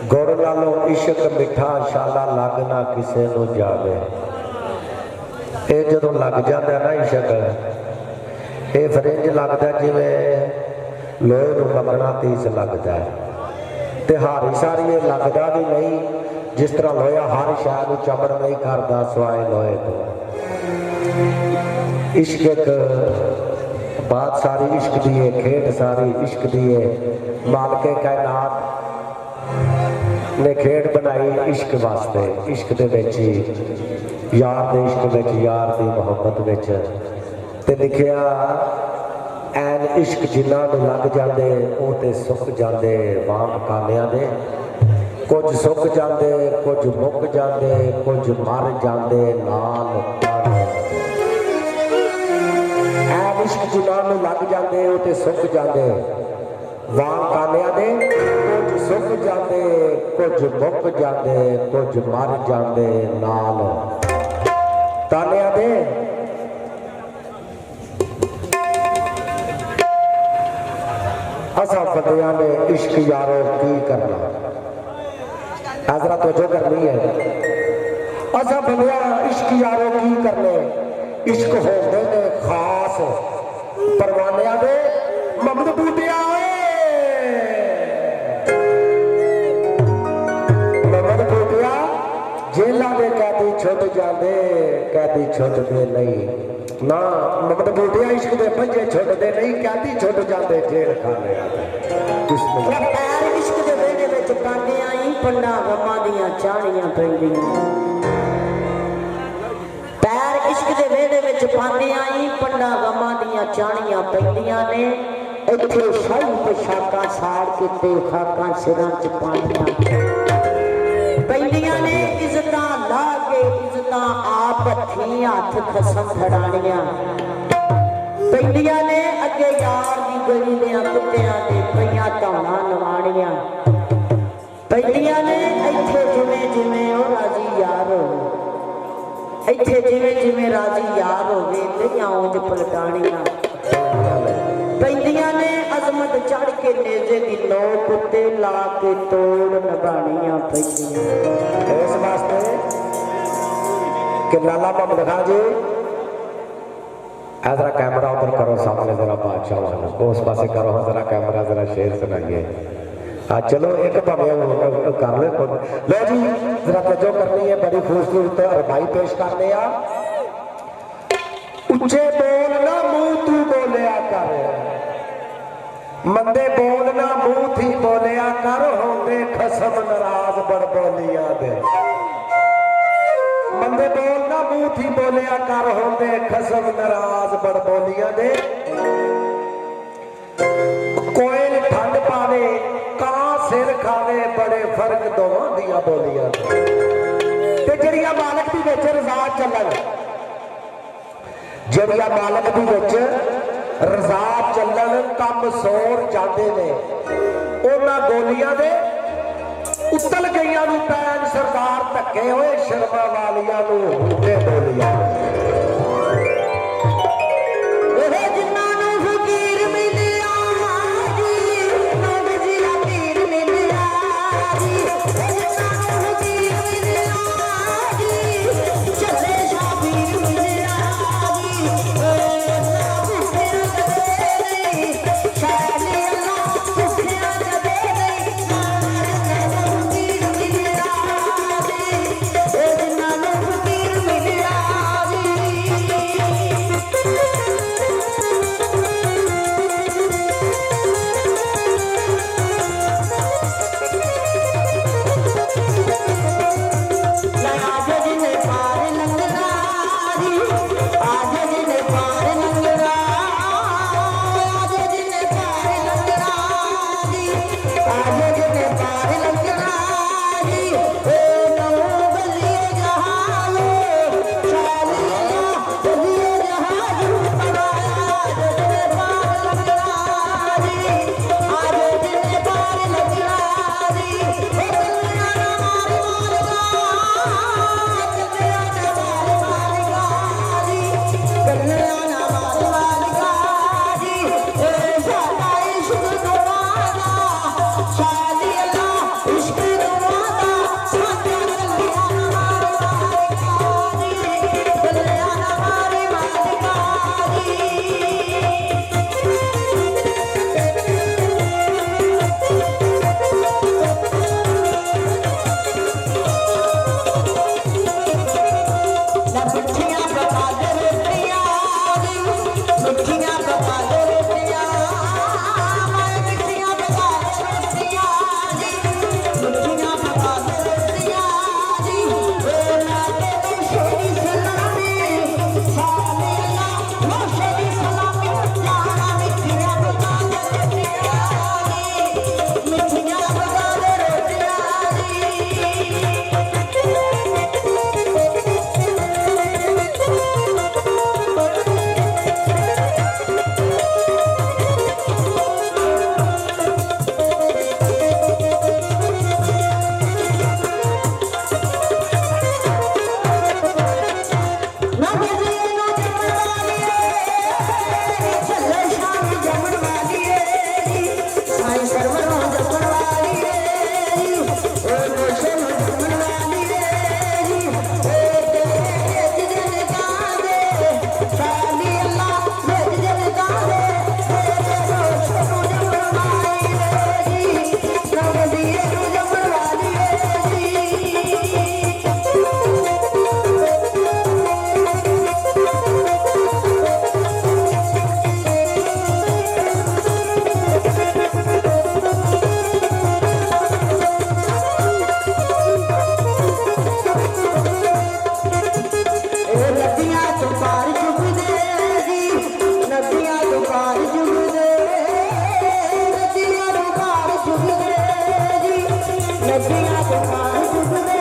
गुर नालों इश्क मिठा शाला लग ना किसे नू जावे। ये जो लग जाता है ना इश्क, ये फ्रिज लगता जिमें लोहे नू पकड़ना तीस लगता है। ते हारी सारी ये लगता भी नहीं, जिस तरह लोहा हर शहर चमड़ नहीं करता सवाए लोहे तो। इश्क एक बात सारी इश्क दी है, खेड सारी इश्क दी है। मालके कायनात ने खेड बनाई इश्क वास्ते, इश्क दे विच यार दे इश्क विच, यार दी मोहब्बत विच। ते लिखिया ऐन इश्क जिन्हां नूं लग जांदे ओह ते सुक जांदे वांग कालियां दे। कुछ सुक जांदे, कुछ मुक जांदे, कुछ मर जांदे नाल इश्क जिन्हां नूं लग जांदे ओह ते सुक जांदे वांग कालियां दे। कुछ सुक जांदे, कुछ मुक जांदे, कुछ मर जांदे नाल तालियां दे। असा फतेहा ने इश्क यारो की करना, हाजरा तो जो करनी है। असा फतेहा इश्क यारो की करने, इश्क होंदे ने खास परवानिया दे ममद बूटिया। ममद बूटिया जेलों के कैदी छुट जाते, कैदी छुटते नहीं ना। ममद बूटिया इश्क के पंजे छुटते नहीं, कैदी छुट जाते जेल खाने। इश्क के वेड़े में पाने आई पंडा गमां दियां चाणियां पैंदियां। पैर इश्क के वेड़े में पाने आई पंडा गमां दियां चाणियां पैंदियां ने। इत्थे शाही पोशाकां साड़ के ते खाकां सिरां च पानियां पैंदियां ने। इज्जतां ला के इज्जतां आप हत्थीं हत्थ खसम फड़ाणियां पैंदियां ने। अगे यार दी गली दियां कुत्तियां दे पईयां धौणा नवाणियां पैंदियां ने। इत्थे जिवें जिवें ओ राजी यार होवे, इत्थे जिवें जिवें राजी यार होवे तेरियां ऊंज पलटाणियां पैंदियां ने। अजमत चढ़ के नेजे दी नौ कुत्ते ला के तोड़ नभाणियां पैंदियां। इस वास्ते कि लाला मोहम्मद खान जी जरा कैमरा उधर करो सामने, जरा बादशाह वाला उस पासे करो, जरा कैमरा जरा शेर सुनाइए। हाँ चलो एक भावे कर ले खुद। लो जी जरा तवज्जो करनी है, बड़ी खूबसूरत रबाई पेश करने आ। उच्चे बोल ना मुंह तू बोलिया कर, मंदे बोल ना मुंह थी बोलिया कर, होंदे खसम नाराज बड़बोलियां दे। मंदे बोल ना मुंह थी बोलिया कर, होंदे खसम नाराज बड़बोलियां दे। कोयल ठंड पावे कां सिर खावे, बड़े फर्क दोवां दियां बोलियां दे। ते जड़िया मालक दी विच रज़ा चलन, जड़िया मालक दी विच रज़ा चलन कम सोर जाते ने। उन्हां बोलियां दे उतल गईयां नूं पैन सरदार धक्के होए, शर्मा वालियां नूं हुंदे बोलियां। ਨਸ਼ਿਆਂ ਦੇ ਨਾਲ ਜੁਗਦੇ